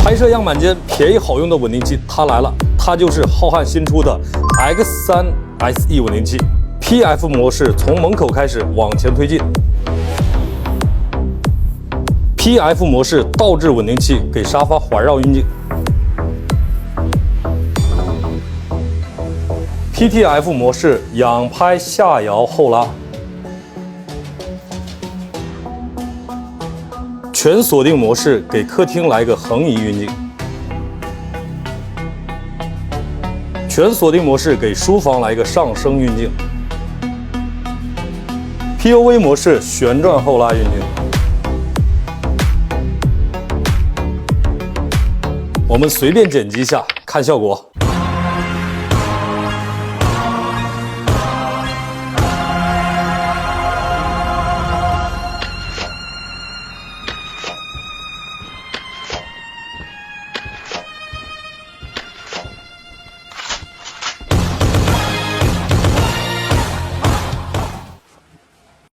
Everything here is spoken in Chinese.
拍摄样板间便宜好用的稳定器，它来了，它就是浩瀚新出的 X3 SE 稳定器。PF 模式从门口开始往前推进。PF 模式倒置稳定器给沙发环绕运镜。PTF 模式仰拍下摇后拉。全锁定模式给客厅来个横移运镜。全锁定模式给书房来一个上升运镜。POV 模式旋转后拉运镜。我们随便剪辑一下，看效果。